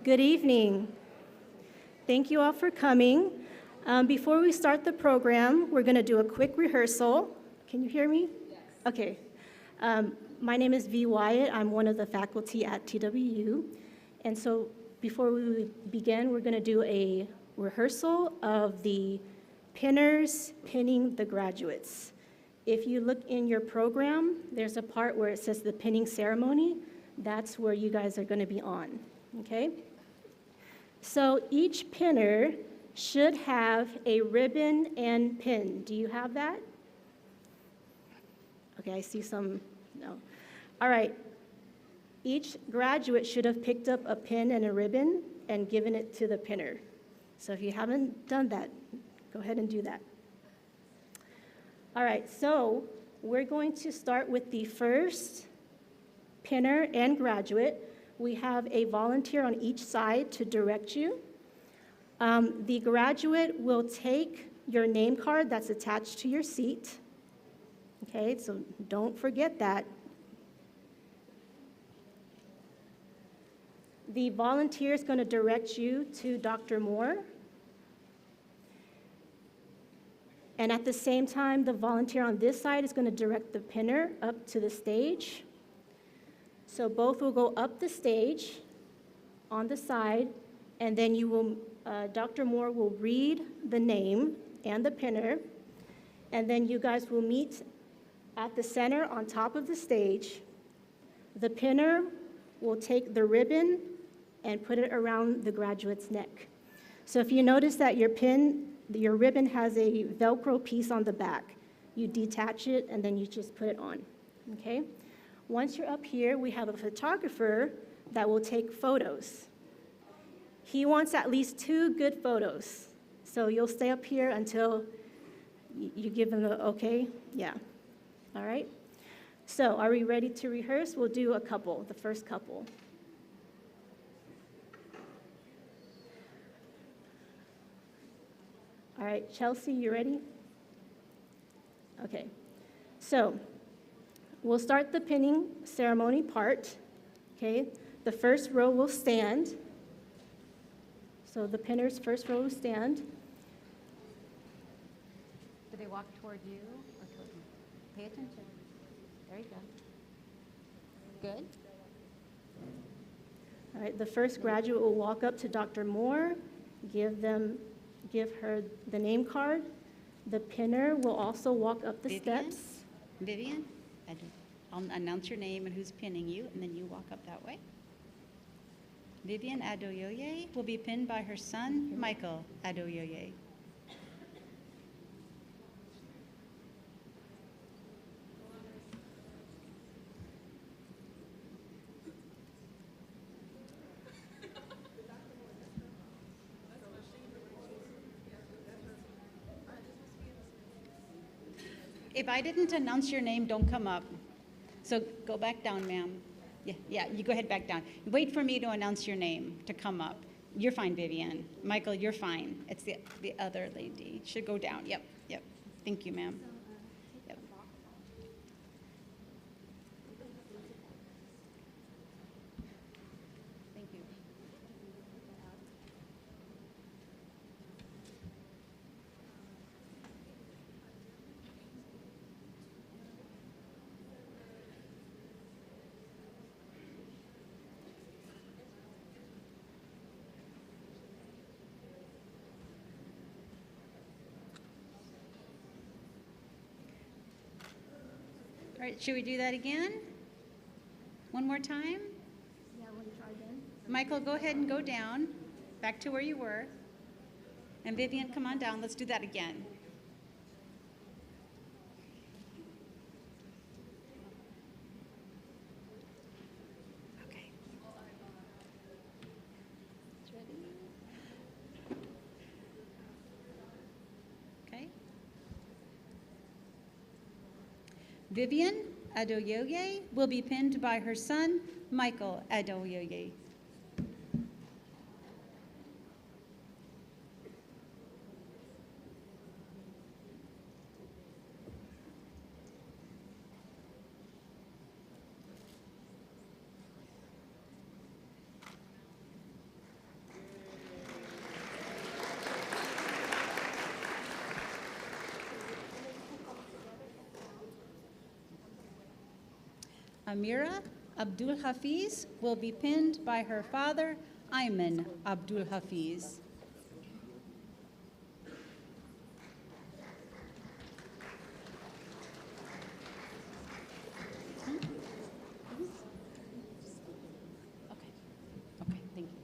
Good evening. Thank you all for coming. Before we start the program, we're going to do a quick rehearsal. Can you hear me? Yes. Okay. My name is V. Wyatt. I'm one of the faculty at TWU. And so before we begin, we're going to do a rehearsal of the pinners pinning the graduates. If you look in your program, there's a part where it says the pinning ceremony. That's where you guys are going to be on, okay? So each pinner should have a ribbon and pin. Do you have that? Okay, I see some, no. All right, each graduate should have picked up a pin and a ribbon and given it to the pinner. So if you haven't done that, go ahead and do that. All right, so we're going to start with the first pinner and graduate. We have a volunteer on each side to direct you. The graduate will take your name card that's attached to your seat. Okay, so don't forget that. The volunteer is going to direct you to Dr. Moore. And at the same time, the volunteer on this side is going to direct the pinner up to the stage. So both will go up the stage on the side, and then you will, Dr. Moore will read the name and the pinner, and then you guys will meet at the center on top of the stage. The pinner will take the ribbon and put it around the graduate's neck. So if you notice that your ribbon has a Velcro piece on the back, you detach it and then you just put it on, okay? Once you're up here, we have a photographer that will take photos. He wants at least 2 good photos. So you'll stay up here until you give him the okay? Yeah. All right? So are we ready to rehearse? We'll do a couple, the first couple. All right, Chelsea, you ready? Okay. So we'll start the pinning ceremony part, okay? The first row will stand. So the pinner's first row will stand. Do they walk toward you or toward me? Pay attention. There you go. Good. All right, the first graduate will walk up to Dr. Moore, give her the name card. The pinner will also walk up the steps. Vivian, I'll announce your name and who's pinning you, and then you walk up that way. Vivian Adoyoye will be pinned by her son, Michael Adoyoye. If I didn't announce your name, don't come up. So go back down, ma'am. Yeah, you go ahead back down. Wait for me to announce your name to come up. You're fine, Vivian. Michael, you're fine. It's the other lady. Should go down. Yep. Thank you, ma'am. Yep. Thank you. All right, should we do that again? One more time? Yeah, want to try again? Michael, go ahead and go down, back to where you were. And Vivian, come on down. Let's do that again. Okay. Okay. Vivian Adoyoye will be pinned by her son, Michael Adoyoye. Amira Abdul Hafiz will be pinned by her father, Ayman Abdul Hafiz. Okay, thank you.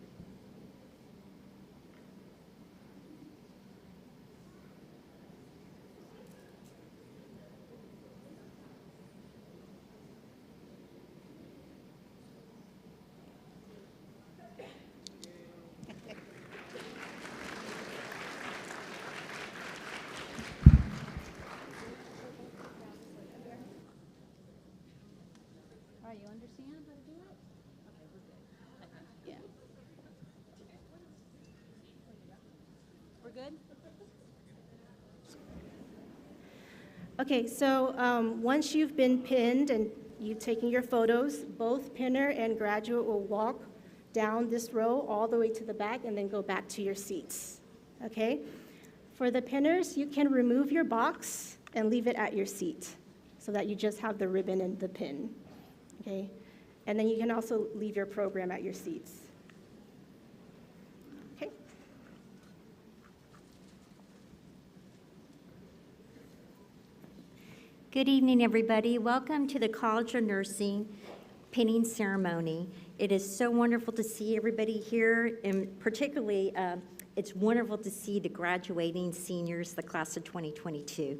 All right, you understand how to do it? Okay, we're good. Yeah. We're good? Okay, so once you've been pinned and you've taken your photos, both pinner and graduate will walk down this row all the way to the back and then go back to your seats, okay? For the pinners, you can remove your box and leave it at your seat so that you just have the ribbon and the pin, okay? And then you can also leave your program at your seats. Okay. Good evening, everybody. Welcome to the College of Nursing Pinning Ceremony. It is so wonderful to see everybody here, and particularly, it's wonderful to see the graduating seniors, the class of 2022.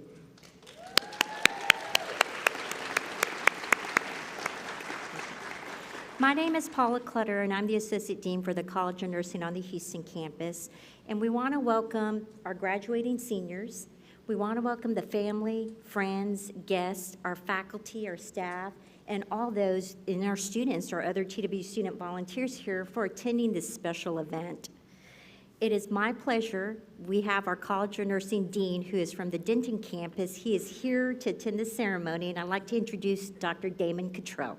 My name is Paula Clutter, and I'm the Associate Dean for the College of Nursing on the Houston campus. And we want to welcome our graduating seniors. We want to welcome the family, friends, guests, our faculty, our staff, and all those in our students or other TWU student volunteers here for attending this special event. It is my pleasure. We have our College of Nursing Dean, who is from the Denton campus. He is here to attend the ceremony, and I'd like to introduce Dr. Damon Cottrell.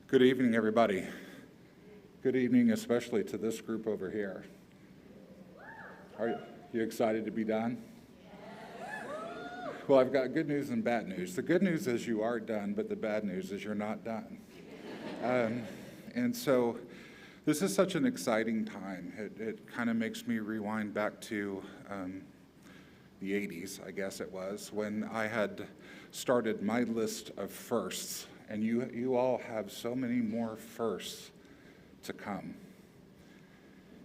Good evening, everybody. Good evening, especially to this group over here. Are you excited to be done? Well, I've got good news and bad news. The good news is you are done, but the bad news is you're not done. And so this is such an exciting time. It kind of makes me rewind back to the 80s, I guess it was, when I had started my list of firsts. And you all have so many more firsts to come.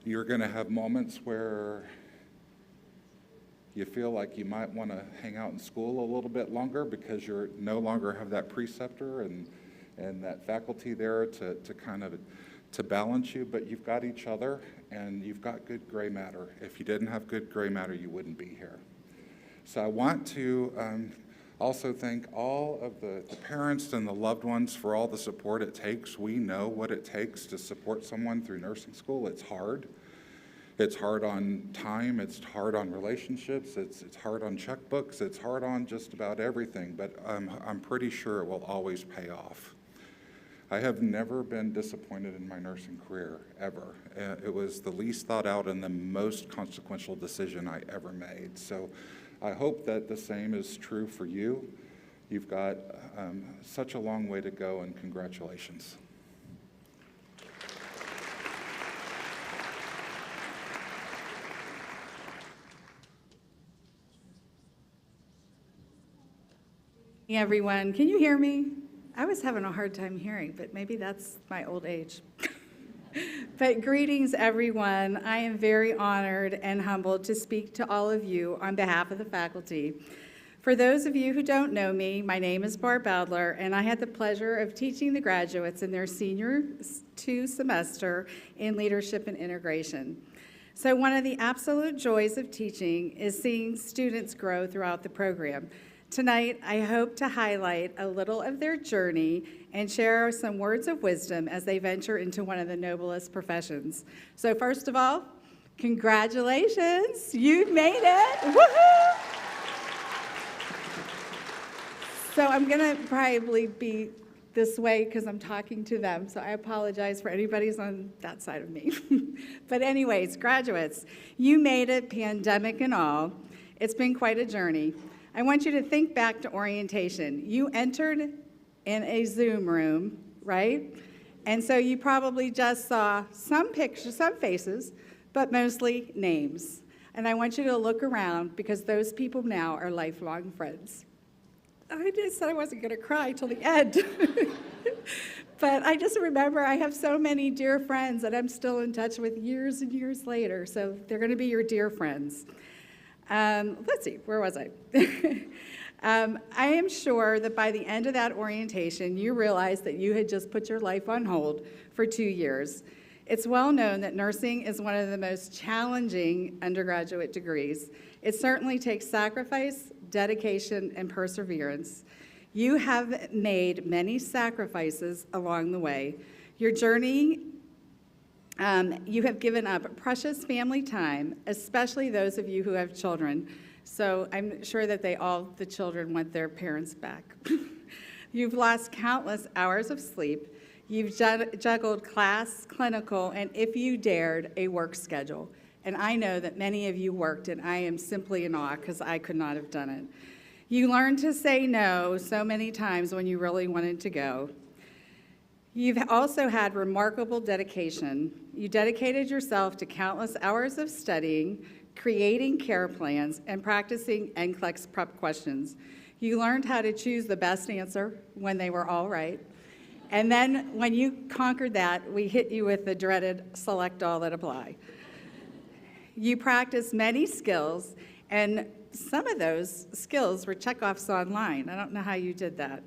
You're going to have moments where you feel like you might want to hang out in school a little bit longer because you no longer have that preceptor and that faculty there to kind of to balance you, but you've got each other and you've got good gray matter. If you didn't have good gray matter, you wouldn't be here. So I want to also thank all of the parents and the loved ones for all the support it takes. We know what it takes to support someone through nursing school. It's hard. It's hard on time. It's hard on relationships. It's hard on checkbooks. It's hard on just about everything, but I'm pretty sure it will always pay off. I have never been disappointed in my nursing career, ever. It was the least thought out and the most consequential decision I ever made. So I hope that the same is true for you. You've got such a long way to go, and congratulations. Hey everyone, can you hear me? I was having a hard time hearing, but maybe that's my old age. But greetings, everyone. I am very honored and humbled to speak to all of you on behalf of the faculty. For those of you who don't know me, my name is Barb Adler, and I had the pleasure of teaching the graduates in their senior 2 semester in leadership and integration. So one of the absolute joys of teaching is seeing students grow throughout the program. Tonight, I hope to highlight a little of their journey and share some words of wisdom as they venture into one of the noblest professions. So first of all, congratulations, you've made it, woohoo! So I'm gonna probably be this way because I'm talking to them, so I apologize for anybody who's on that side of me. But anyways, graduates, you made it, pandemic and all. It's been quite a journey. I want you to think back to orientation. You entered in a Zoom room, right? And so you probably just saw some pictures, some faces, but mostly names. And I want you to look around because those people now are lifelong friends. I just said I wasn't going to cry till the end. But I just remember I have so many dear friends that I'm still in touch with years and years later. So they're going to be your dear friends. Let's see, where was I? I am sure that by the end of that orientation, you realized that you had just put your life on hold for 2 years. It's well known that nursing is one of the most challenging undergraduate degrees. It certainly takes sacrifice, dedication, and perseverance. You have made many sacrifices along the way. Your journey, you have given up precious family time, especially those of you who have children. So I'm sure that the children want their parents back. You've lost countless hours of sleep. You've juggled class, clinical, and if you dared, a work schedule. And I know that many of you worked, and I am simply in awe because I could not have done it. You learned to say no so many times when you really wanted to go. You've also had remarkable dedication. You dedicated yourself to countless hours of studying, creating care plans, and practicing NCLEX prep questions. You learned how to choose the best answer when they were all right. And then when you conquered that, we hit you with the dreaded select all that apply. You practiced many skills, and some of those skills were checkoffs online. I don't know how you did that.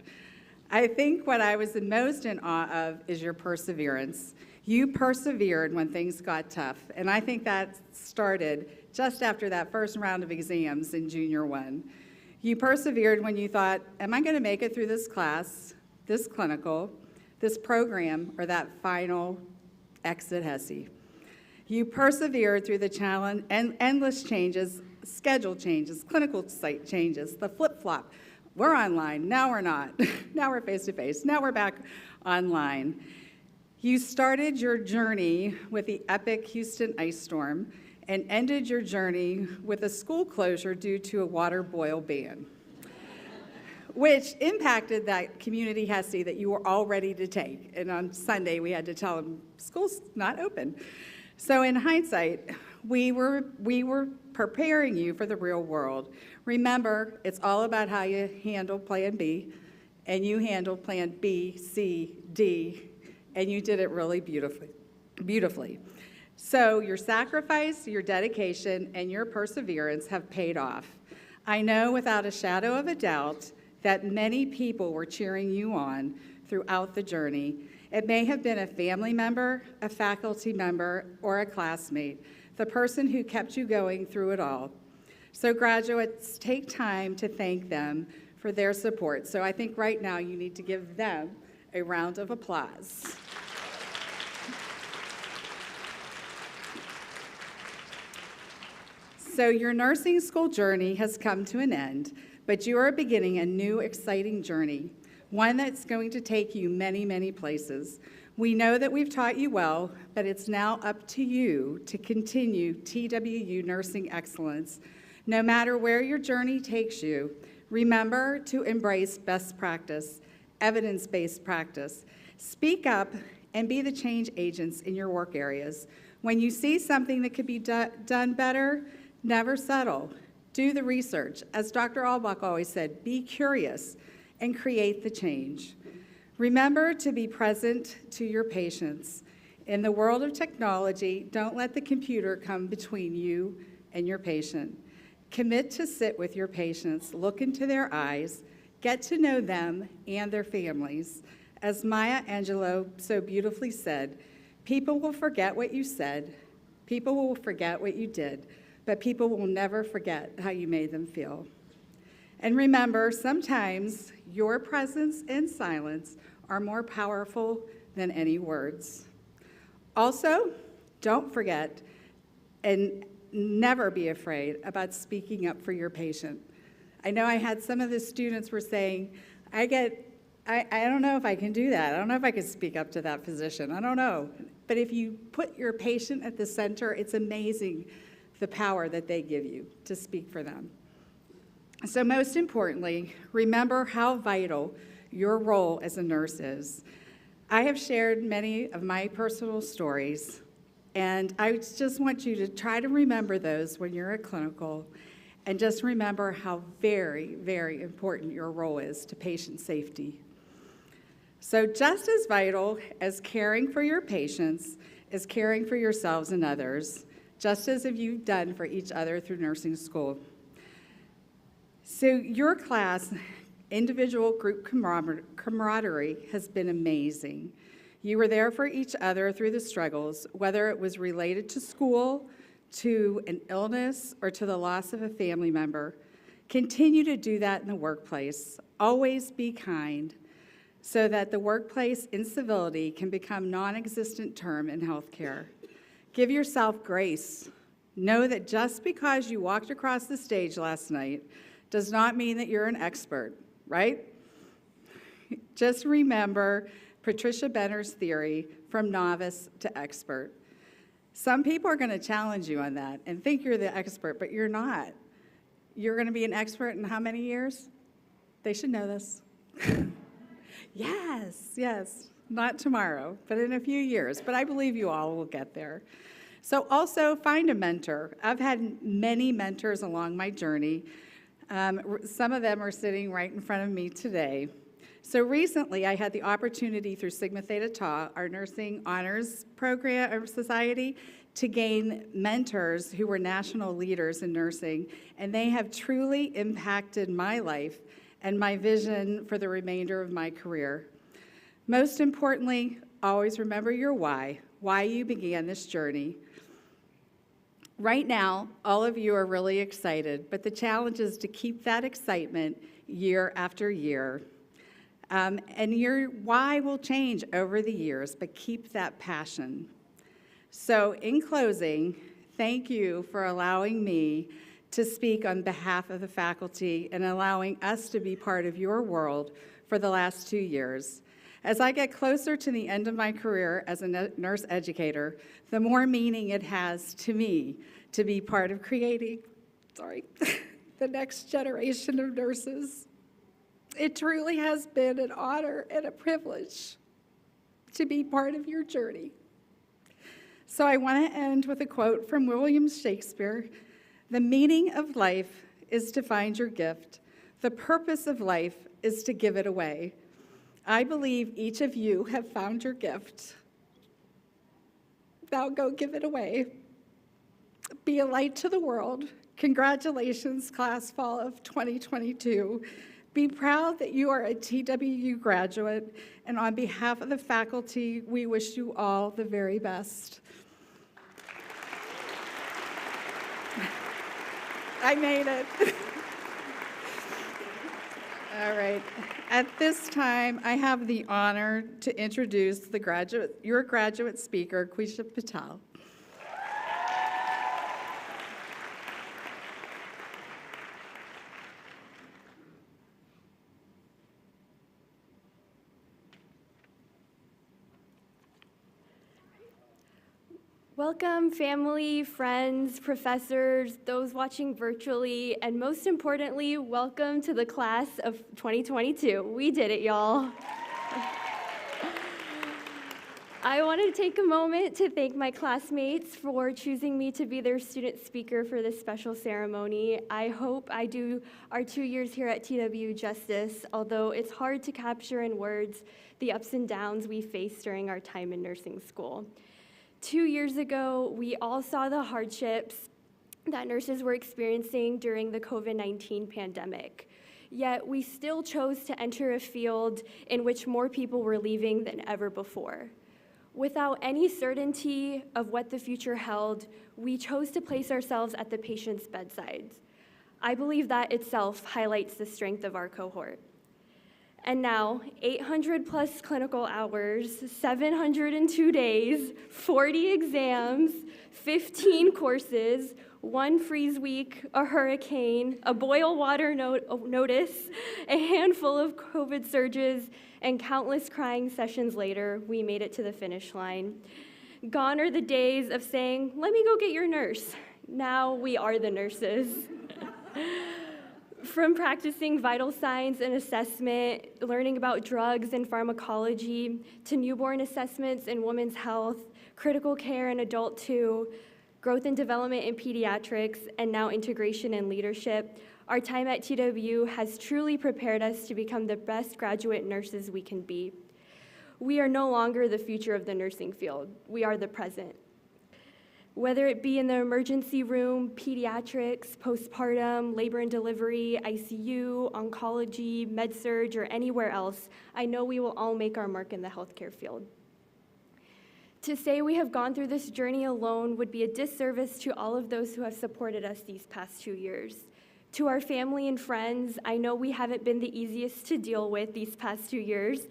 I think what I was the most in awe of is your perseverance. You persevered when things got tough, and I think that started just after that first round of exams in junior one. You persevered when you thought, am I going to make it through this class, this clinical, this program, or that final exit HESI? You persevered through the challenge and endless changes, schedule changes, clinical site changes, the flip-flop. We're online, now we're not. Now we're face-to-face, now we're back online. You started your journey with the epic Houston ice storm and ended your journey with a school closure due to a water boil ban, which impacted that community HESI that you were all ready to take. And on Sunday, we had to tell them, school's not open. So in hindsight, we were preparing you for the real world. Remember, it's all about how you handle Plan B, and you handled Plan B, C, D, and you did it really beautifully. So your sacrifice, your dedication, and your perseverance have paid off. I know without a shadow of a doubt that many people were cheering you on throughout the journey. It may have been a family member, a faculty member, or a classmate, the person who kept you going through it all. So graduates, take time to thank them for their support. So I think right now you need to give them a round of applause. So your nursing school journey has come to an end, but you are beginning a new exciting journey, one that's going to take you many, many places. We know that we've taught you well, but it's now up to you to continue TWU nursing excellence. No matter where your journey takes you, remember to embrace best practice, evidence-based practice. Speak up and be the change agents in your work areas. When you see something that could be done better, never settle. Do the research. As Dr. Albach always said, be curious and create the change. Remember to be present to your patients. In the world of technology, don't let the computer come between you and your patient. Commit to sit with your patients, look into their eyes, get to know them and their families. As Maya Angelou so beautifully said, people will forget what you said, people will forget what you did, but people will never forget how you made them feel. And remember, sometimes your presence and silence are more powerful than any words. Also, don't forget and never be afraid about speaking up for your patient. I know I had some of the students were saying, I get I don't know if I can do that. I don't know if I could speak up to that physician. I don't know. But if you put your patient at the center, it's amazing the power that they give you to speak for them. So most importantly, remember how vital your role as a nurse is. I have shared many of my personal stories, and I just want you to try to remember those when you're at clinical, and just remember how very, very important your role is to patient safety. So just as vital as caring for your patients is caring for yourselves and others, just as if you've done for each other through nursing school. So your class, individual group camaraderie has been amazing. You were there for each other through the struggles, whether it was related to school, to an illness, or to the loss of a family member. Continue to do that in the workplace. Always be kind, so that the workplace incivility can become non-existent term in healthcare. Give yourself grace. Know that just because you walked across the stage last night does not mean that you're an expert, right? Just remember Patricia Benner's theory, from novice to expert. Some people are going to challenge you on that and think you're the expert, but you're not. You're going to be an expert in how many years? They should know this. Yes, not tomorrow, but in a few years. But I believe you all will get there. So also find a mentor. I've had many mentors along my journey. Some of them are sitting right in front of me today. So recently I had the opportunity through Sigma Theta Tau, our nursing honors program or society, to gain mentors who were national leaders in nursing, and they have truly impacted my life and my vision for the remainder of my career. Most importantly, always remember your why you began this journey. Right now, all of you are really excited, but the challenge is to keep that excitement year after year. And your why will change over the years, but keep that passion. So in closing, thank you for allowing me to speak on behalf of the faculty and allowing us to be part of your world for the last 2 years. As I get closer to the end of my career as a nurse educator, the more meaning it has to me to be part of creating, the next generation of nurses. It truly has been an honor and a privilege to be part of your journey. So I want to end with a quote from William Shakespeare. The meaning of life is to find your gift. The purpose of life is to give it away. I believe each of you have found your gift. Now go give it away. Be a light to the world. Congratulations, class fall of 2022. Be proud that you are a TWU graduate, and on behalf of the faculty, we wish you all the very best. I made it. All right. At this time, I have the honor to introduce your graduate speaker, Quisha Patel. Welcome, family, friends, professors, those watching virtually, and most importantly, welcome to the class of 2022. We did it, y'all. I want to take a moment to thank my classmates for choosing me to be their student speaker for this special ceremony. I hope I do our 2 years here at TWU justice, although it's hard to capture in words the ups and downs we faced during our time in nursing school. 2 years ago, we all saw the hardships that nurses were experiencing during the COVID-19 pandemic. Yet we still chose to enter a field in which more people were leaving than ever before. Without any certainty of what the future held, we chose to place ourselves at the patient's bedsides. I believe that itself highlights the strength of our cohort. And now, 800 plus clinical hours, 702 days, 40 exams, 15 courses, 1 freeze week, a hurricane, a boil water notice, a handful of COVID surges, and countless crying sessions later, we made it to the finish line. Gone are the days of saying, "Let me go get your nurse." Now we are the nurses. From practicing vital signs and assessment, learning about drugs and pharmacology, to newborn assessments in women's health, critical care in adult 2, growth and development in pediatrics, and now integration and leadership, our time at TWU has truly prepared us to become the best graduate nurses we can be. We are no longer the future of the nursing field. We are the present. Whether it be in the emergency room, pediatrics, postpartum, labor and delivery, ICU, oncology, med-surg, or anywhere else, I know we will all make our mark in the healthcare field. To say we have gone through this journey alone would be a disservice to all of those who have supported us these past 2 years. To our family and friends, I know we haven't been the easiest to deal with these past 2 years,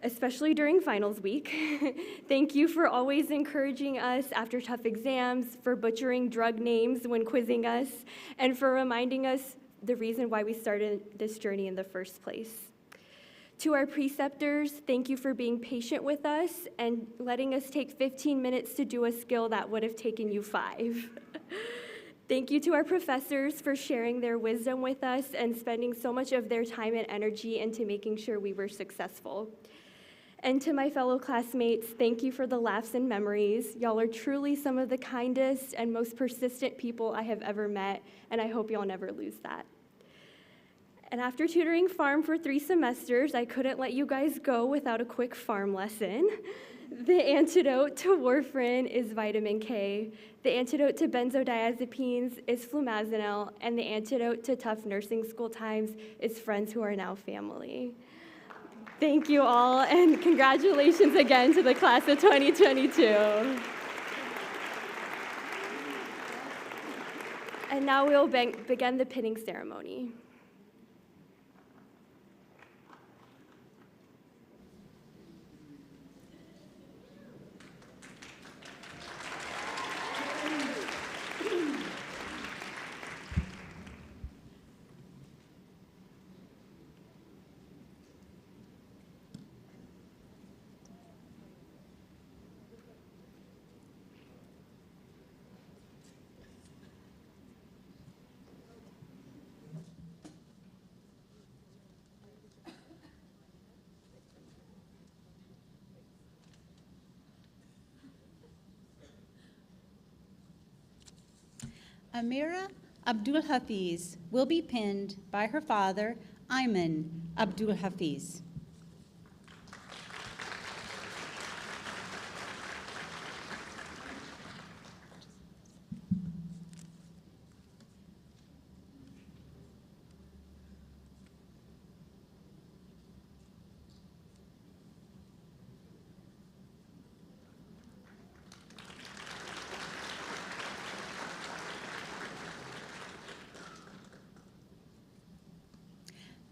especially during finals week. Thank you for always encouraging us after tough exams, for butchering drug names when quizzing us, and for reminding us the reason why we started this journey in the first place. To our preceptors, thank you for being patient with us and letting us take 15 minutes to do a skill that would have taken you 5. Thank you to our professors for sharing their wisdom with us and spending so much of their time and energy into making sure we were successful. And to my fellow classmates, thank you for the laughs and memories. Y'all are truly some of the kindest and most persistent people I have ever met, and I hope y'all never lose that. And after tutoring farm for 3 semesters, I couldn't let you guys go without a quick farm lesson. The antidote to warfarin is vitamin K. The antidote to benzodiazepines is flumazenil, and the antidote to tough nursing school times is friends who are now family. Thank you all, and congratulations again to the class of 2022. And now we'll begin the pinning ceremony. Amira Abdul Hafiz will be pinned by her father, Ayman Abdul Hafiz.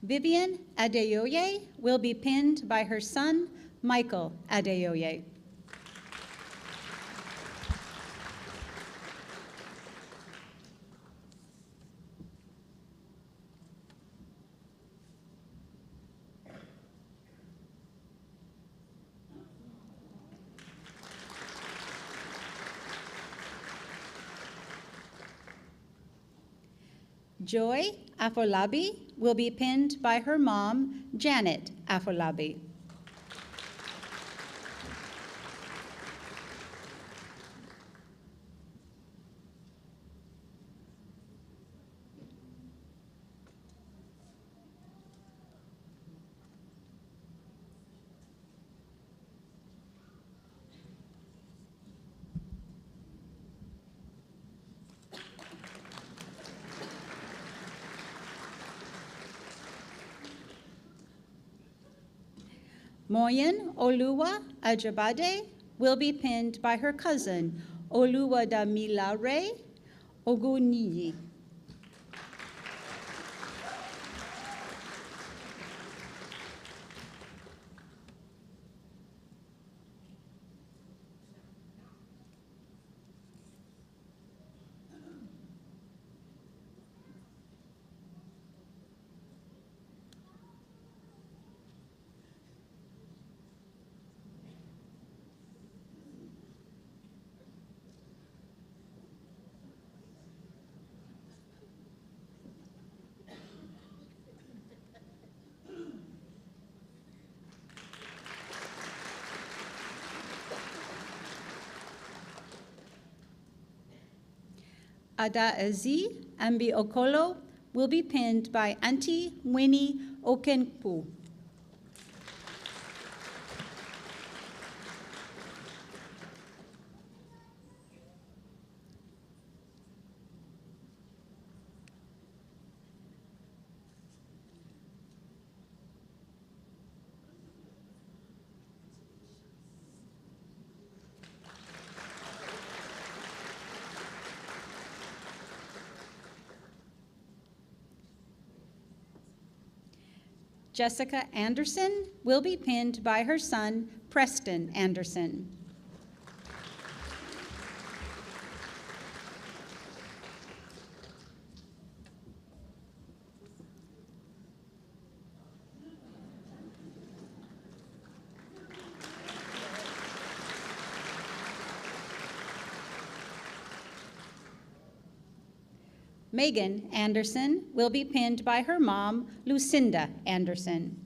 Vivian Adeyoye will be pinned by her son, Michael Adeyoye. Joy Afolabi will be pinned by her mom, Janet Afolabi. Moyen Oluwa Ajabade will be pinned by her cousin, Oluwadamilare Oguniyi. Adaeze Ambi Okolo will be pinned by Auntie Winnie Okenpu. Jessica Anderson will be pinned by her son, Preston Anderson. Megan Anderson will be pinned by her mom, Lucinda Anderson.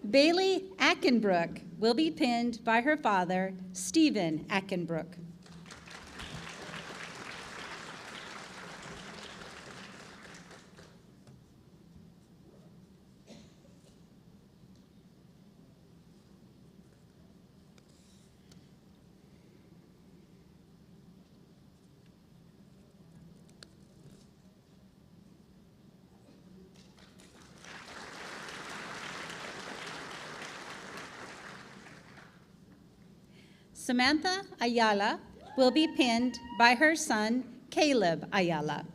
Bailey Ackenbrook will be pinned by her father, Stephen Ackenbrook. Samantha Ayala will be pinned by her son, Caleb Ayala.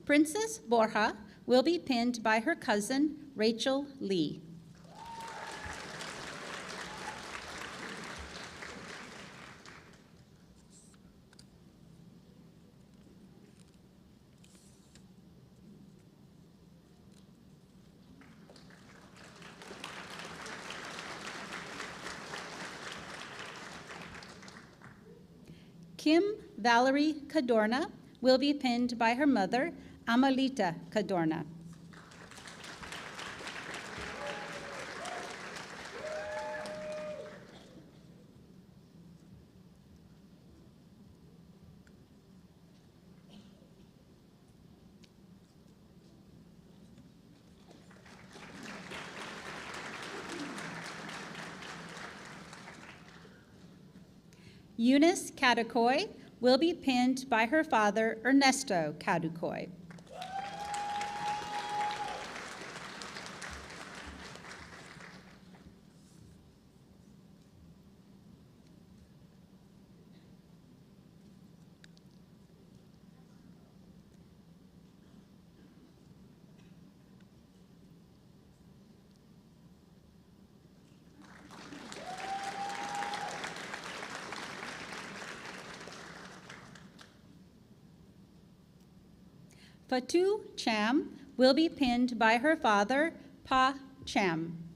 Princess Borja will be pinned by her cousin, Rachel Lee. Kim Valerie Cadorna will be pinned by her mother, Amalita Cadorna. Eunice Caducoy will be pinned by her father, Ernesto Caducoy. Fatu Cham will be pinned by her father, Pa Cham.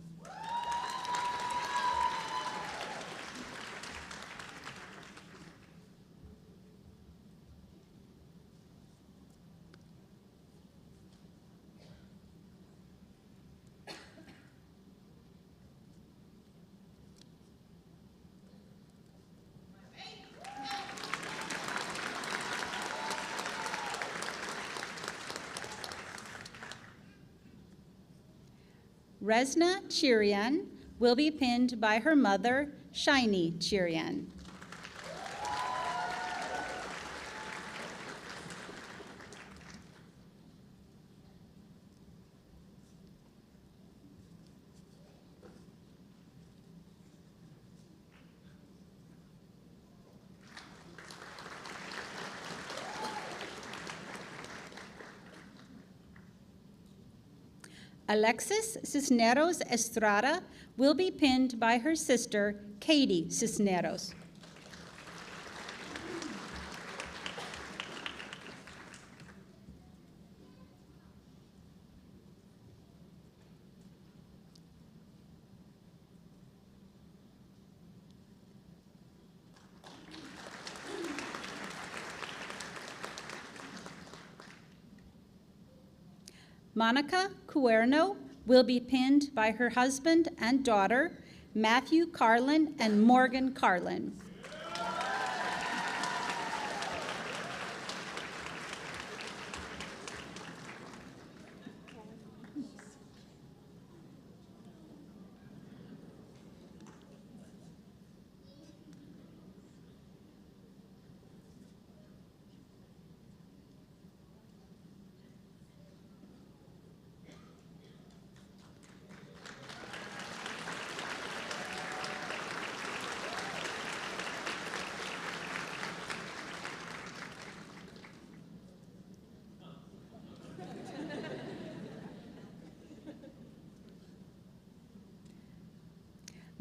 Resna Chirian will be pinned by her mother, Shiny Chirian. Alexis Cisneros Estrada will be pinned by her sister, Katie Cisneros. Monica Cuerno will be pinned by her husband and daughter, Matthew Carlin and Morgan Carlin.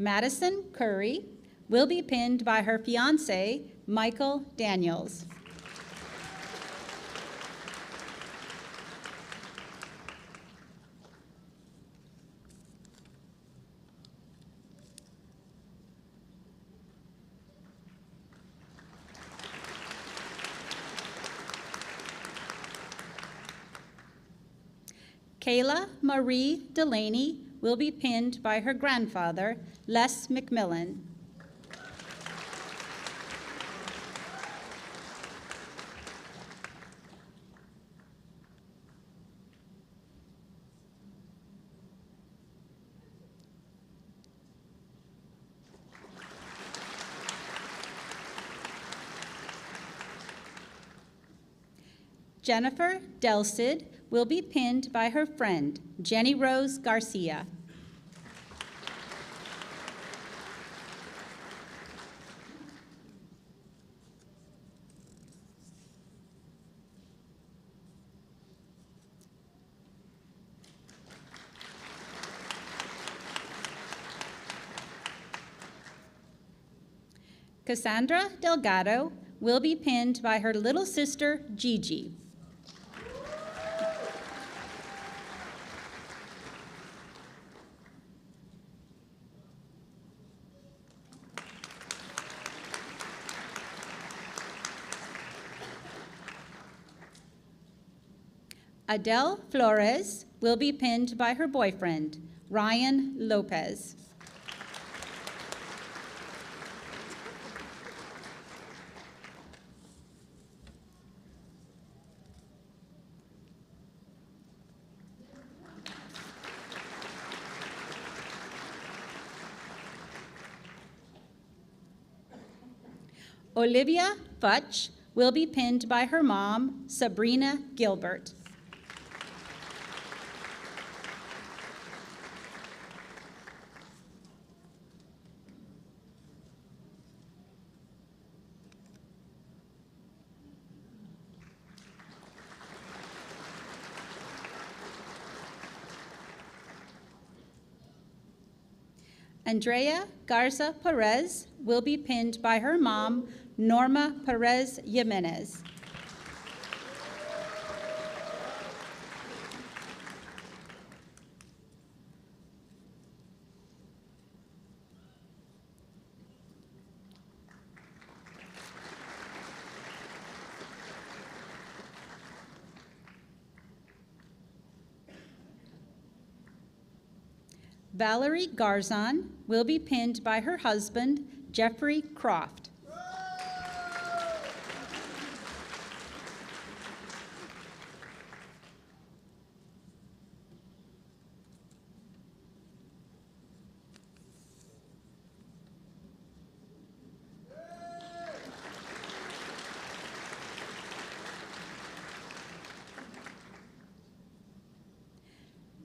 Madison Curry will be pinned by her fiancé, Michael Daniels. Kayla Marie Delaney will be pinned by her grandfather, Les McMillan. Jennifer Delcid will be pinned by her friend, Jenny Rose Garcia. Cassandra Delgado will be pinned by her little sister, Gigi. Adele Flores will be pinned by her boyfriend, Ryan Lopez. Olivia Futch will be pinned by her mom, Sabrina Gilbert. Andrea Garza Perez will be pinned by her mom, Norma Perez Jimenez. Valerie Garzon will be pinned by her husband, Jeffrey Croft.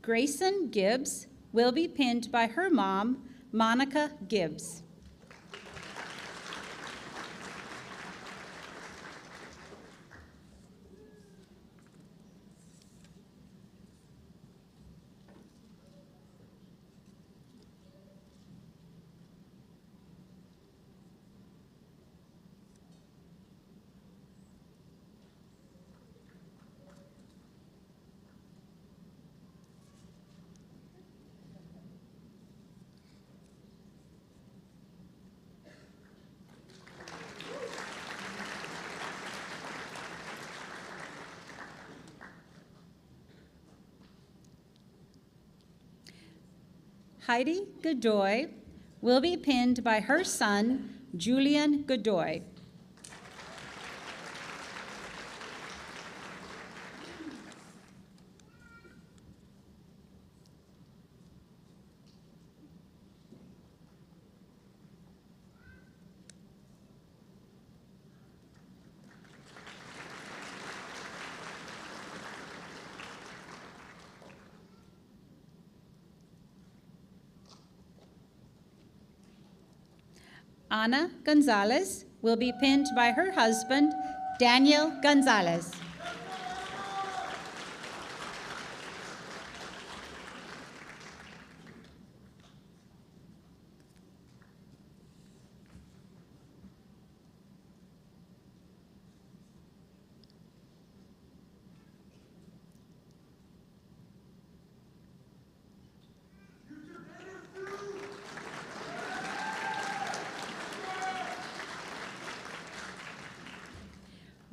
Grayson Gibbs will be pinned by her mom, Monica Gibbs. Heidi Godoy will be pinned by her son, Julian Godoy. Ana Gonzalez will be pinned by her husband, Daniel Gonzalez.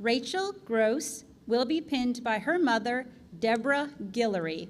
Rachel Gross will be pinned by her mother, Deborah Guillory.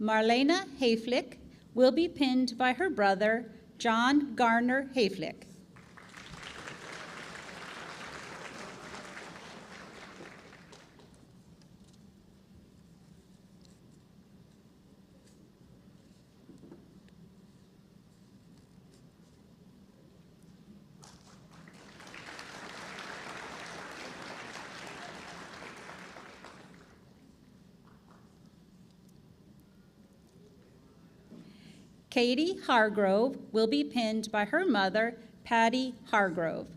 Marlena Hayflick will be pinned by her brother, John Garner Hayflick. Katie Hargrove will be pinned by her mother, Patty Hargrove.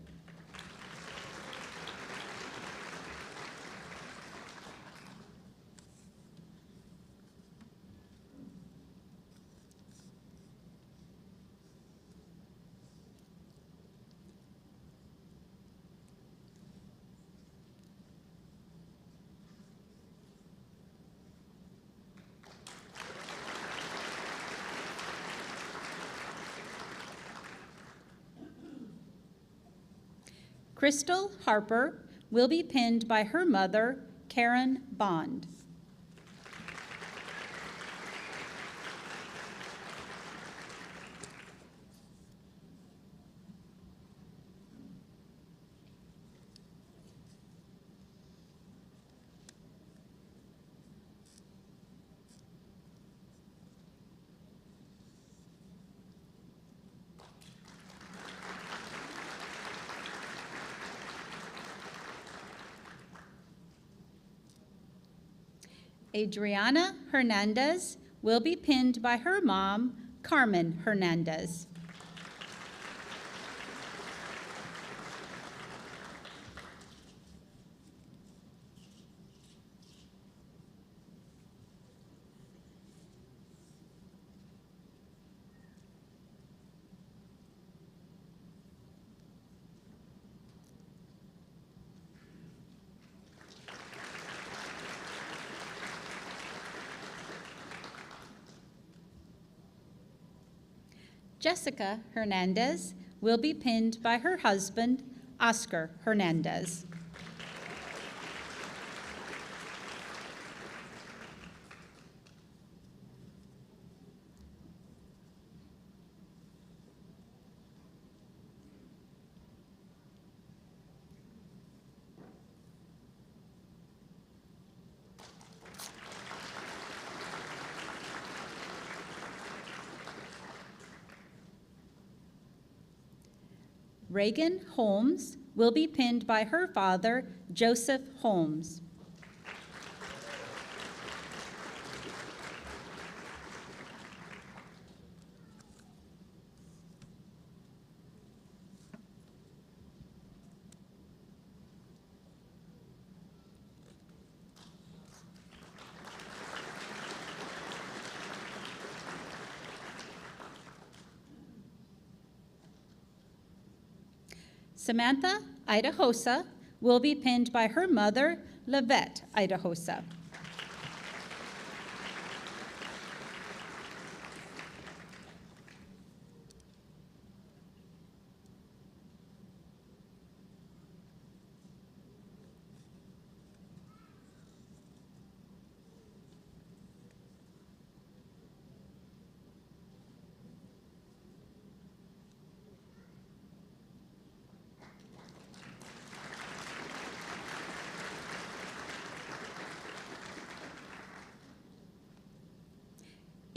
Crystal Harper will be pinned by her mother, Karen Bond. Adriana Hernandez will be pinned by her mom, Carmen Hernandez. Jessica Hernandez will be pinned by her husband, Oscar Hernandez. Reagan Holmes will be pinned by her father, Joseph Holmes. Samantha Idahosa will be pinned by her mother, Lavette Idahosa.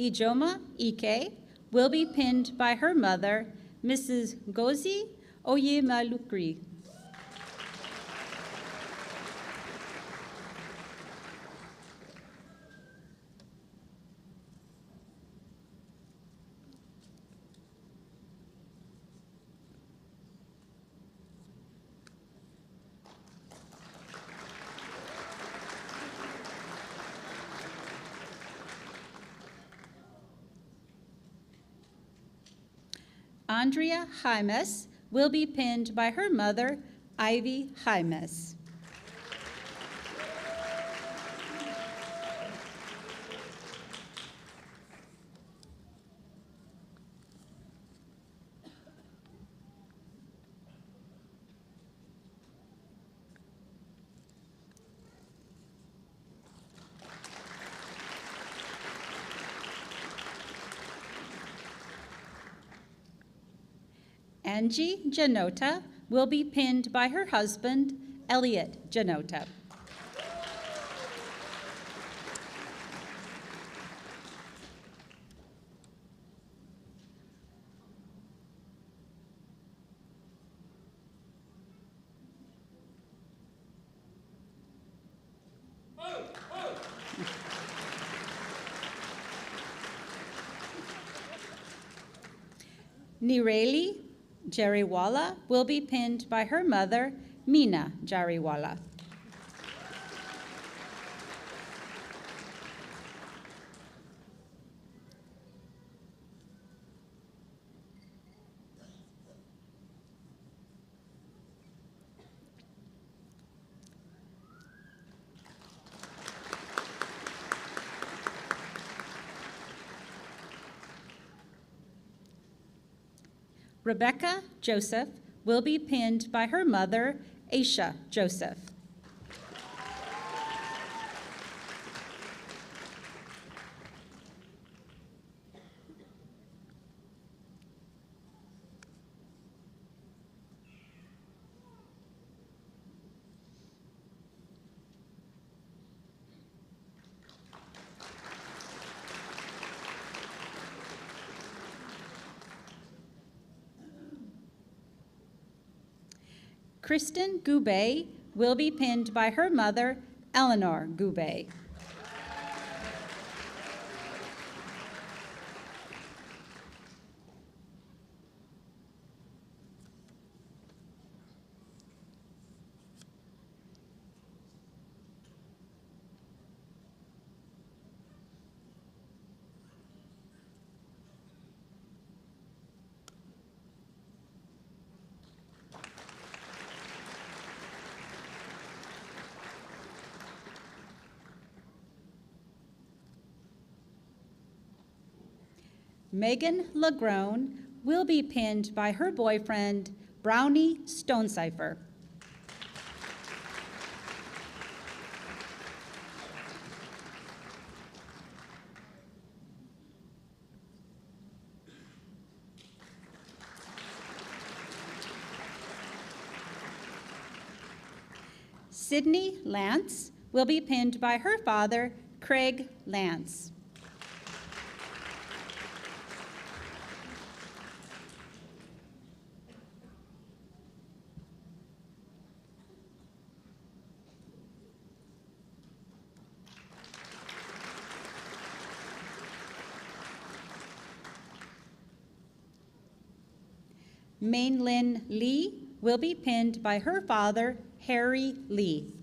Ijoma Ike will be pinned by her mother, Mrs. Gozi Oyemalukri. Andrea Jaimes will be pinned by her mother, Ivy Jaimes. Angie Janota will be pinned by her husband, Elliot Janota. Nireli Jariwala will be pinned by her mother, Mina Jariwala. Rebecca Joseph will be pinned by her mother, Aisha Joseph. Kristen Goubet will be pinned by her mother, Eleanor Goubet. Megan Lagrone will be pinned by her boyfriend, Brownie Stonecipher. Sydney Lance will be pinned by her father, Craig Lance. Mainlin Lee will be pinned by her father, Harry Lee.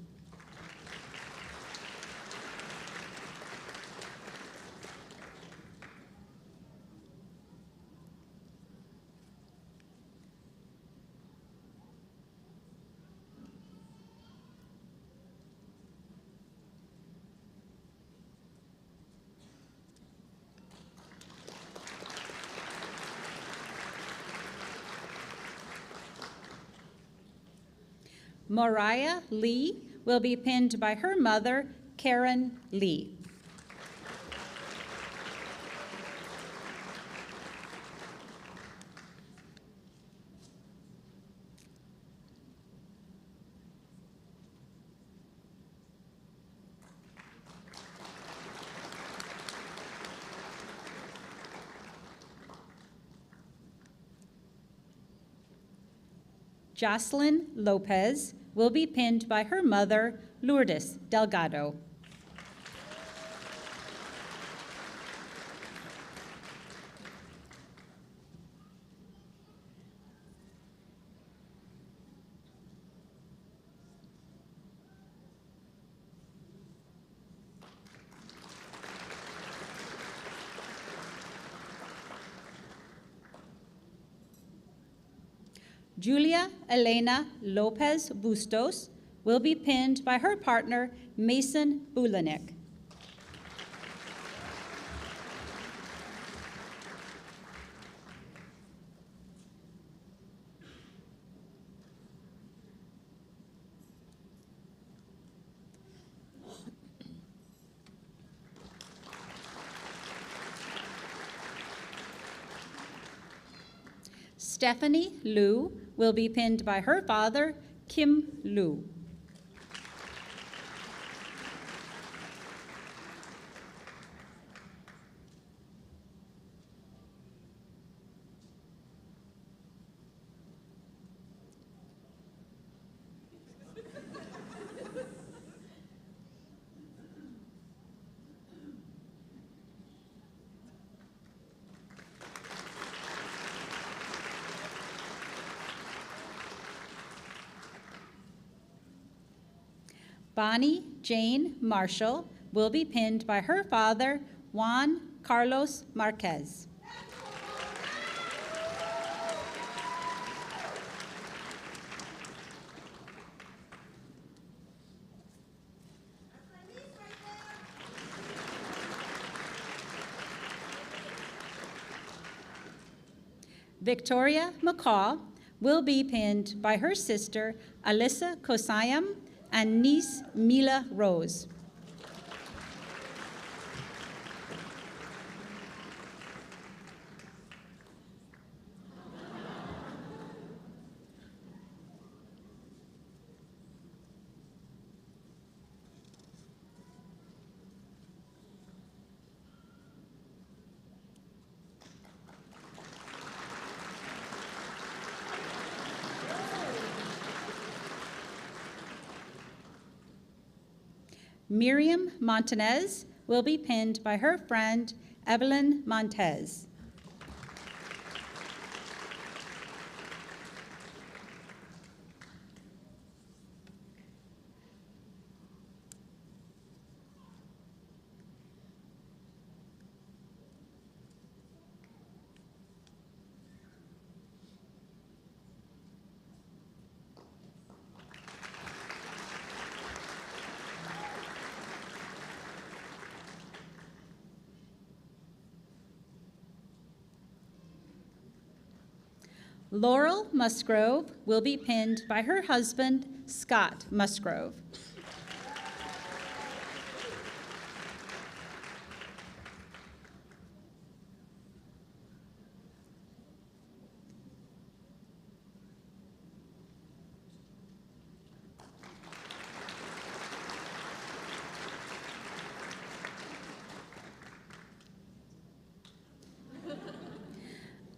Mariah Lee will be pinned by her mother, Karen Lee. Jocelyn Lopez will be pinned by her mother, Lourdes Delgado. Julia Elena Lopez Bustos will be pinned by her partner, Mason Bulanik. Stephanie Liu will be pinned by her father, Kim Liu. Bonnie Jane Marshall will be pinned by her father, Juan Carlos Marquez. Victoria McCaw will be pinned by her sister, Alyssa Kosayam, and niece, Mila Rose. Miriam Montanez will be pinned by her friend, Evelyn Montez. Laurel Musgrove will be pinned by her husband, Scott Musgrove.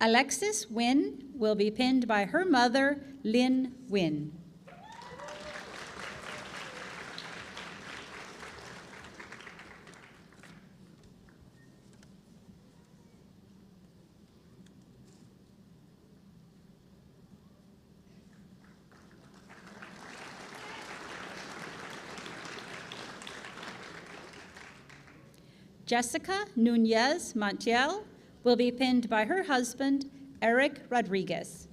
Alexis Wynn will be pinned by her mother, Lynn Wynn. Jessica Nunez Montiel will be pinned by her husband, Eric Rodriguez.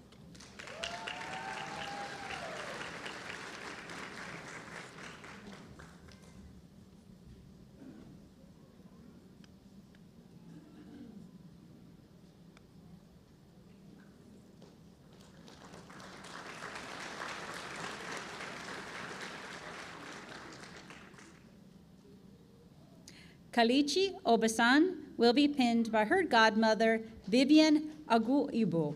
Kalichi Obasan will be pinned by her godmother, Vivian Aguibu.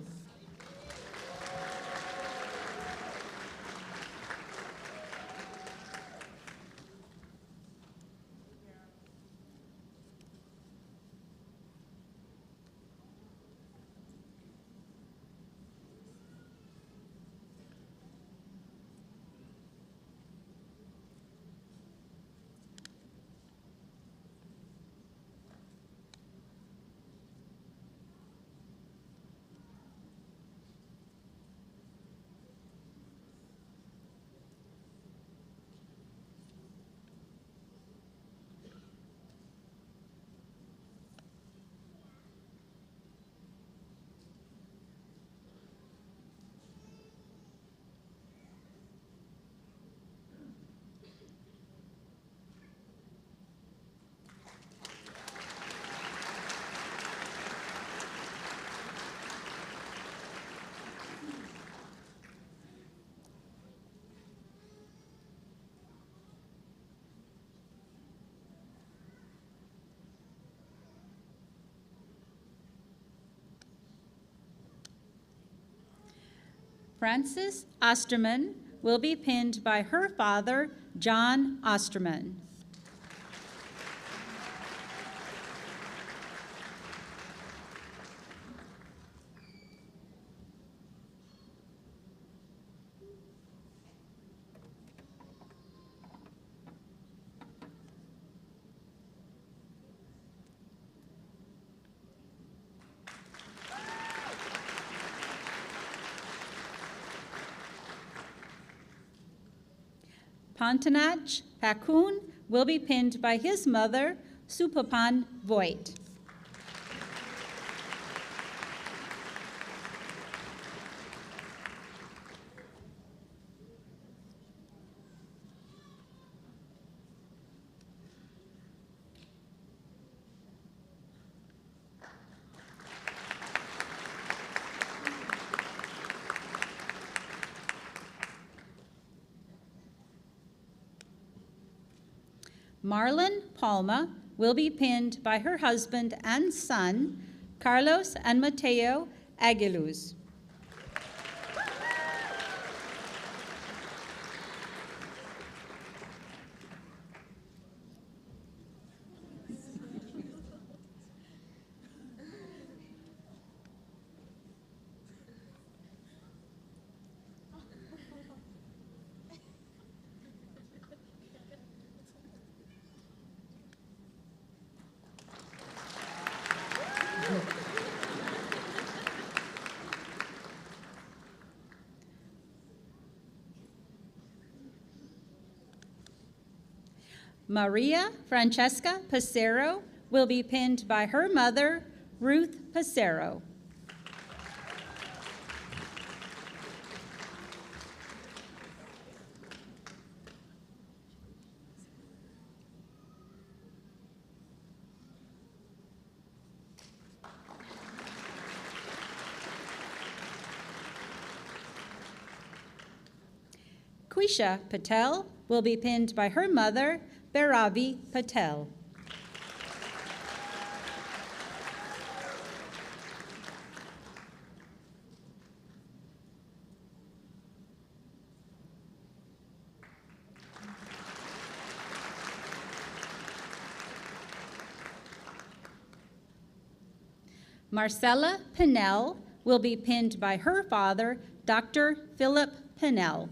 Frances Osterman will be pinned by her father, John Osterman. Pontanach Pakun will be pinned by his mother, Supapan Voigt. Marlon Palma will be pinned by her husband and son, Carlos and Mateo Aguiluz. Maria Francesca Passero will be pinned by her mother, Ruth Passero. Quisha Patel will be pinned by her mother, Bhairavi Patel. Marcella Pinnell will be pinned by her father, Dr. Philip Pinnell.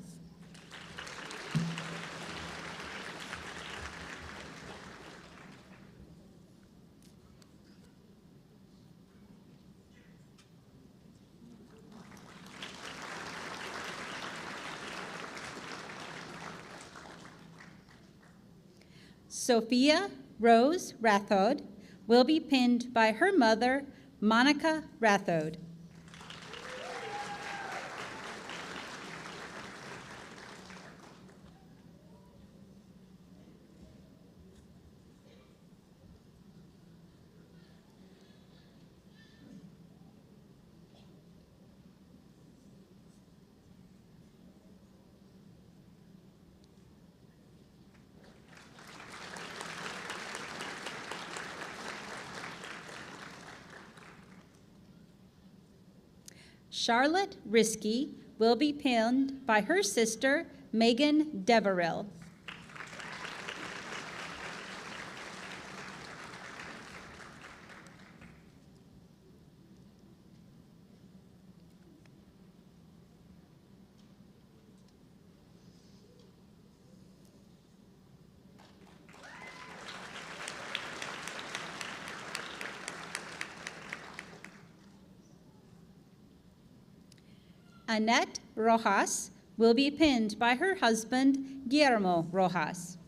Sophia Rose Rathod will be pinned by her mother, Monica Rathod. Charlotte Risky will be pinned by her sister, Megan Deverill. Annette Rojas will be pinned by her husband, Guillermo Rojas.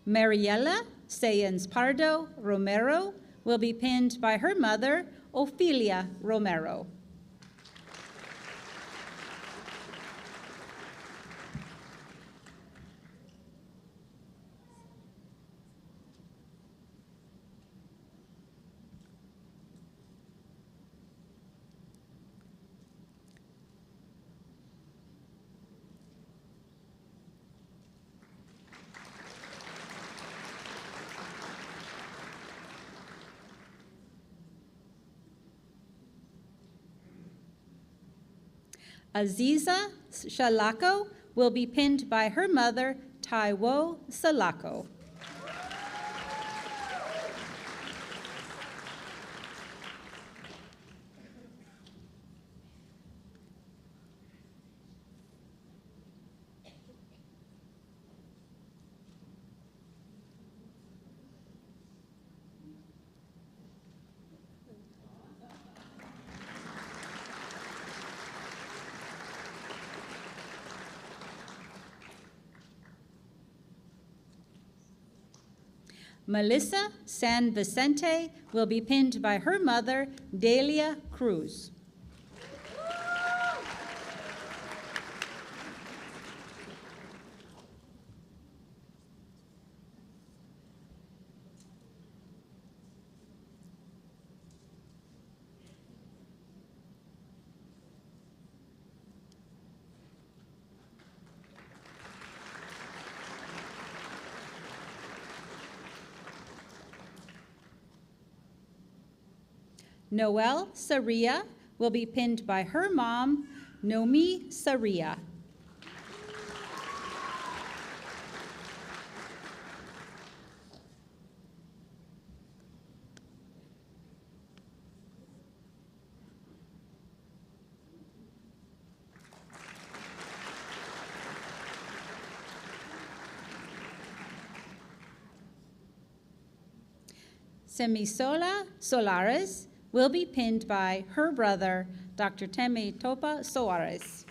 Mariela Sayens Pardo Romero will be pinned by her mother, Ophelia Romero. Aziza Shalako will be pinned by her mother, TWU Salako. Melissa San Vicente will be pinned by her mother, Delia Cruz. Noelle Saria will be pinned by her mom, Nomi Saria. Semisola Solares will be pinned by her brother, Dr. Temi Topa Soares.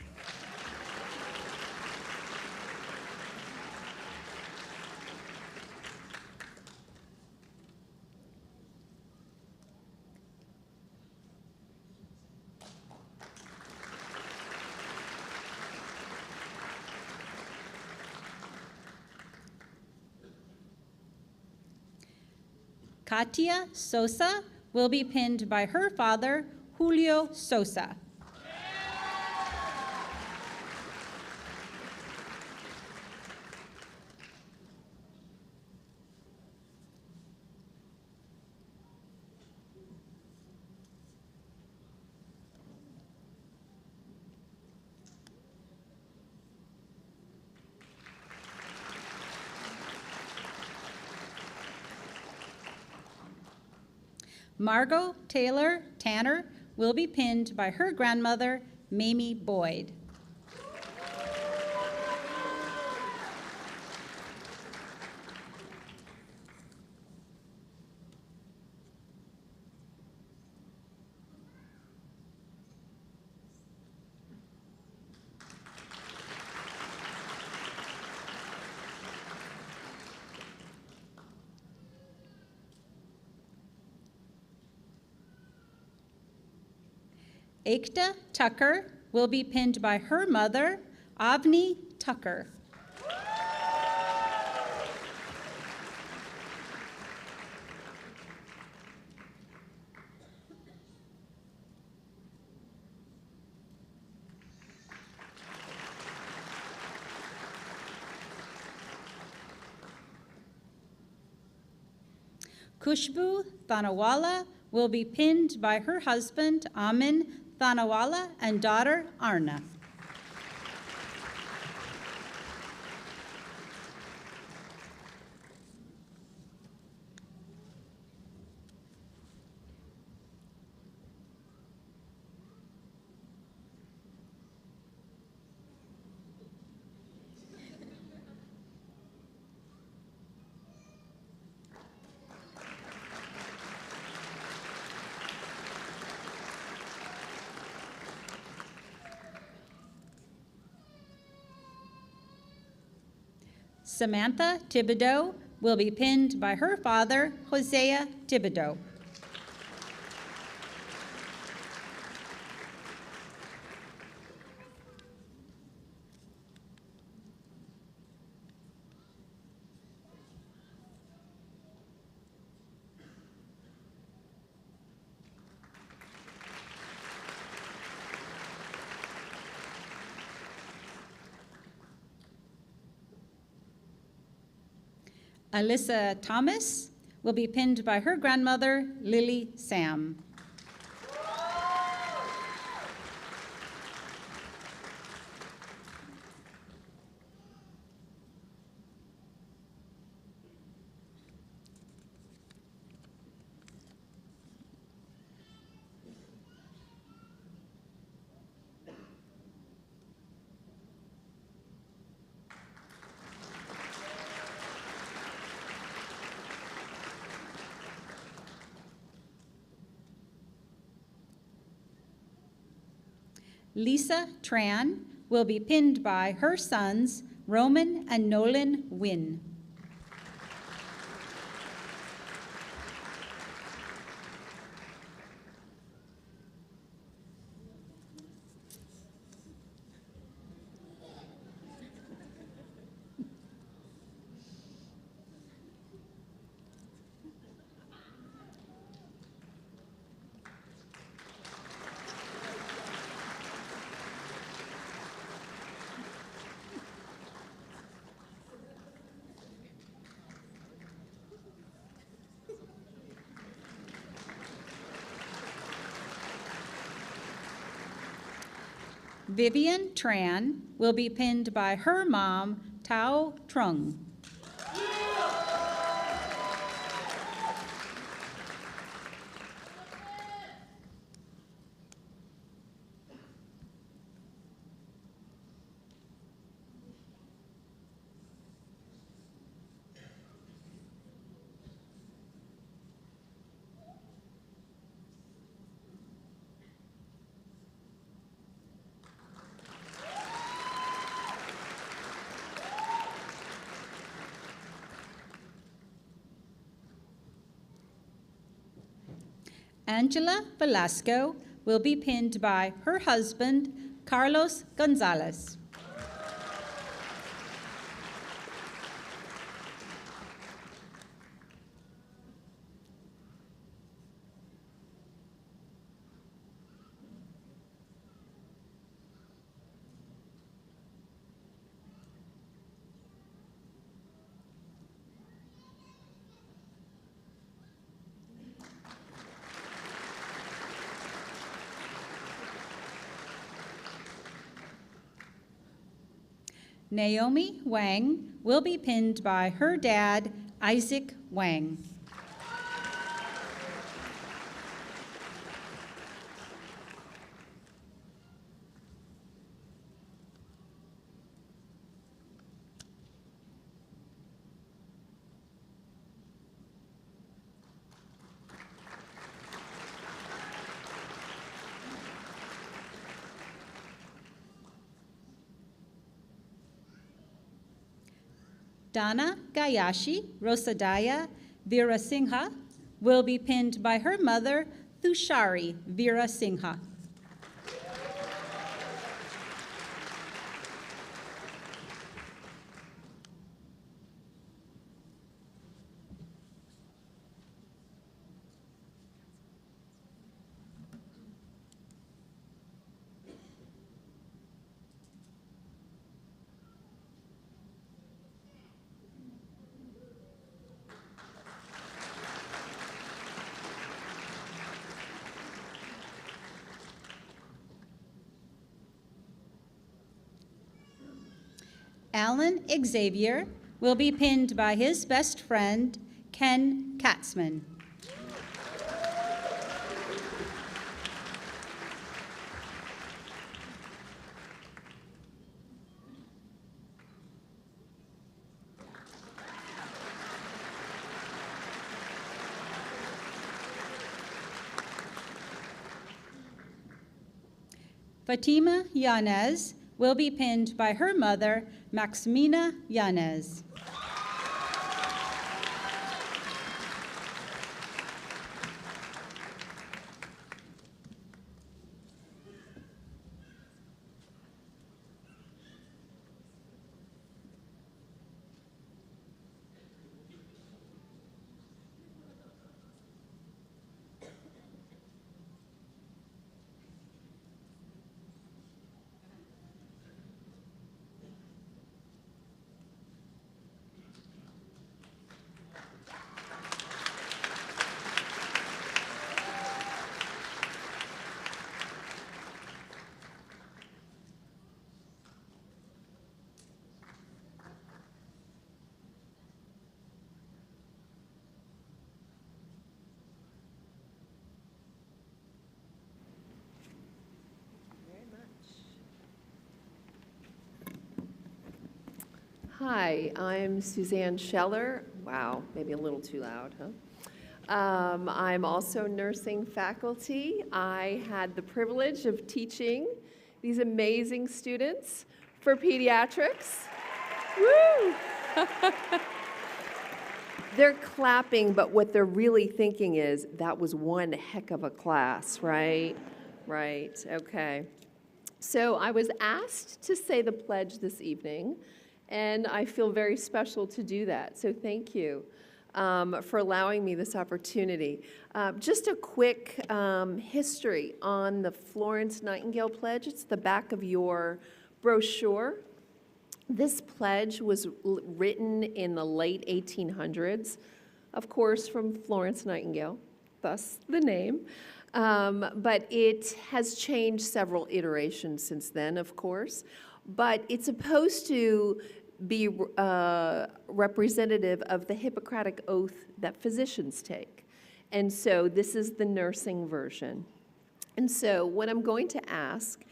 Katia Sosa will be pinned by her father, Julio Sosa. Margot Taylor Tanner will be pinned by her grandmother, Mamie Boyd. Ekta Tucker will be pinned by her mother, Avni Tucker. Kushbu Thanawala will be pinned by her husband, Amin Thanawala, and daughter, Arna. Samantha Thibodeau will be pinned by her father, Hosea Thibodeau. Alyssa Thomas will be pinned by her grandmother, Lily Sam. Lisa Tran will be pinned by her sons, Roman and Nolan Wynn. Vivian Tran will be pinned by her mom, Tao Trung. Angela Velasco will be pinned by her husband, Carlos Gonzalez. Naomi Wang will be pinned by her dad, Isaac Wang. Dana Gayashi Rosadaya Veerasinghe will be pinned by her mother, Thushari Veerasinghe. Alan Xavier will be pinned by his best friend, Ken Katzman. Fatima Yanez will be pinned by her mother, Maximina Yanez. Hi, I'm Suzanne Scheller. Wow, maybe a little too loud, huh? I'm also nursing faculty. I had the privilege of teaching these amazing students for pediatrics. Woo! They're clapping, but what they're really thinking is, that was one heck of a class, right? Right, okay. So I was asked to say the pledge this evening, and I feel very special to do that. So thank you for allowing me this opportunity. Just a quick history on the Florence Nightingale Pledge. It's the back of your brochure. This pledge was written in the late 1800s, of course, from Florence Nightingale, thus the name. But it has changed several iterations since then, of course. But it's supposed to be representative of the Hippocratic Oath that physicians take. And so this is the nursing version. And so what I'm going to ask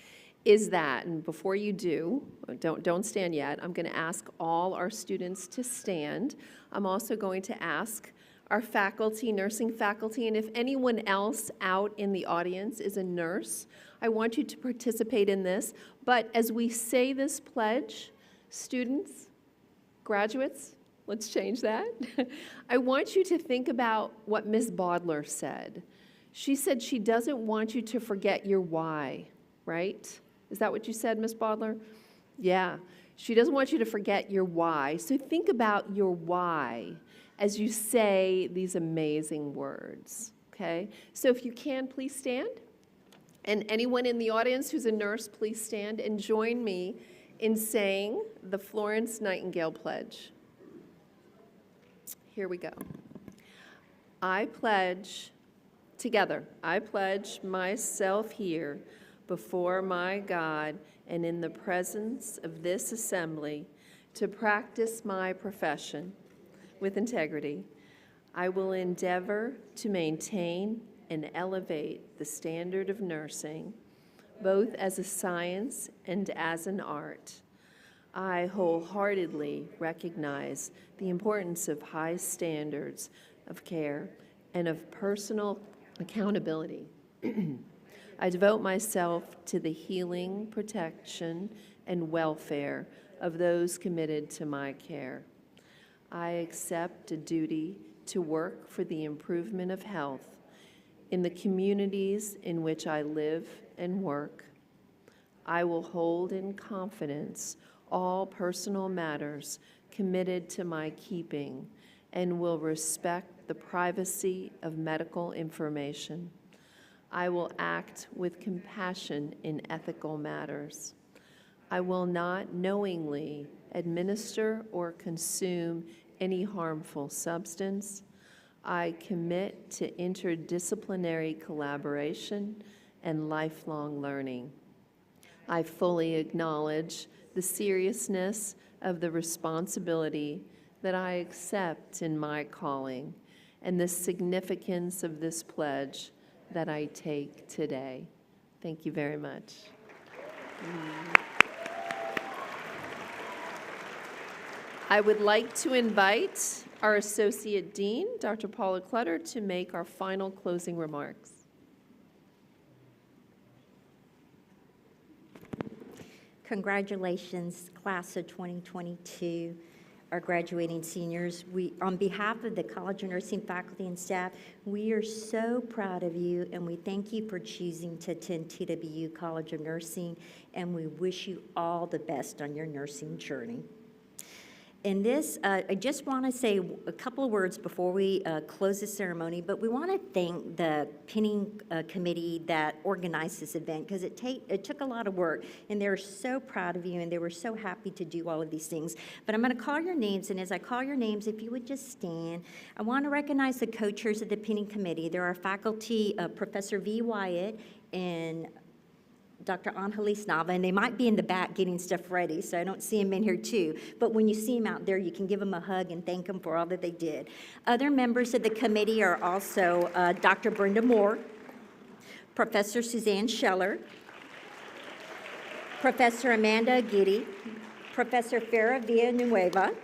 is that, and before you do, don't stand yet, I'm going to ask all our students to stand. I'm also going to ask our faculty, nursing faculty, and if anyone else out in the audience is a nurse, I want you to participate in this. But as we say this pledge, students, graduates, let's change that. I want you to think about what Ms. Bodler said. She said she doesn't want you to forget your why, right? Is that what you said, Ms. Bodler? Yeah. She doesn't want you to forget your why. So think about your why as you say these amazing words, okay? So if you can, please stand. And anyone in the audience who's a nurse, please stand and join me in saying the Florence Nightingale Pledge. Here we go. I pledge, together, I pledge myself here before my God and in the presence of this assembly to practice my profession with integrity. I will endeavor to maintain and elevate the standard of nursing, both as a science and as an art. I wholeheartedly recognize the importance of high standards of care and of personal accountability. I devote myself to the healing, protection, and welfare of those committed to my care. I accept a duty to work for the improvement of health in the communities in which I live and work. I will hold in confidence all personal matters committed to my keeping and will respect the privacy of medical information. I will act with compassion in ethical matters. I will not knowingly administer or consume any harmful substance. I commit to interdisciplinary collaboration and lifelong learning. I fully acknowledge the seriousness of the responsibility that I accept in my calling and the significance of this pledge that I take today. Thank you very much. I would like to invite our Associate Dean, Dr. Paula Clutter, to make our final closing remarks. Congratulations, class of 2022, our graduating seniors. On behalf of the College of Nursing faculty and staff, we are so proud of you, and we thank you for choosing to attend TWU College of Nursing, and we wish you all the best on your nursing journey. In this, I just want to say a couple of words before we close the ceremony, but we want to thank the pinning committee that organized this event, because it took a lot of work, and they're so proud of you, and they were so happy to do all of these things. But I'm going to call your names, and as I call your names, if you would just stand, I want to recognize the co-chairs of the pinning committee. There are faculty, Professor V. Wyatt and Dr. Angelis Nava, and they might be in the back getting stuff ready, so I don't see them in here too. But when you see them out there, you can give them a hug and thank them for all that they did. Other members of the committee are also Dr. Brenda Moore, Professor Suzanne Scheller, Professor Amanda Aguirre, Professor Farah Villanueva,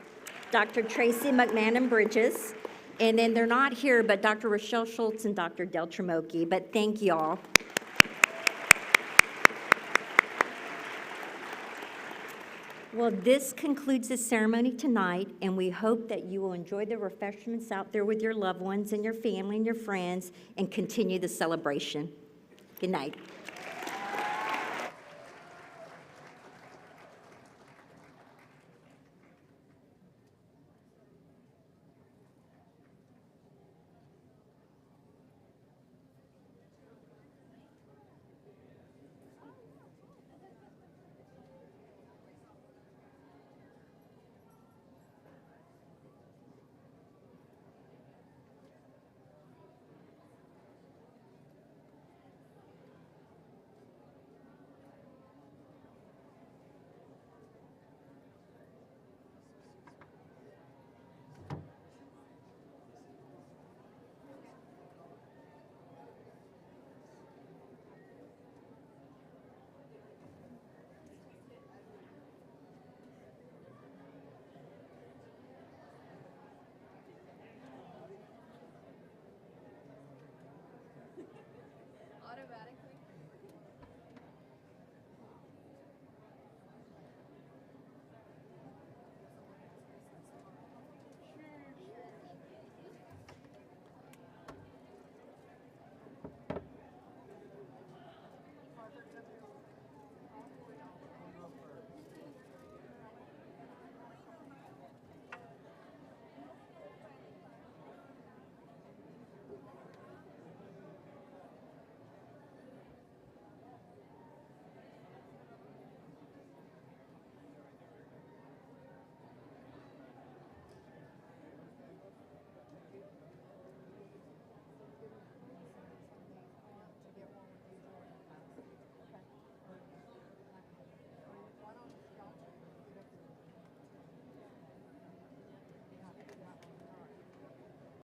Dr. Tracy McMahon Bridges, and then they're not here, but Dr. Rochelle Schultz and Dr. Del Tremoki. But thank you all. Well, this concludes the ceremony tonight, and we hope that you will enjoy the refreshments out there with your loved ones and your family and your friends and continue the celebration. Good night.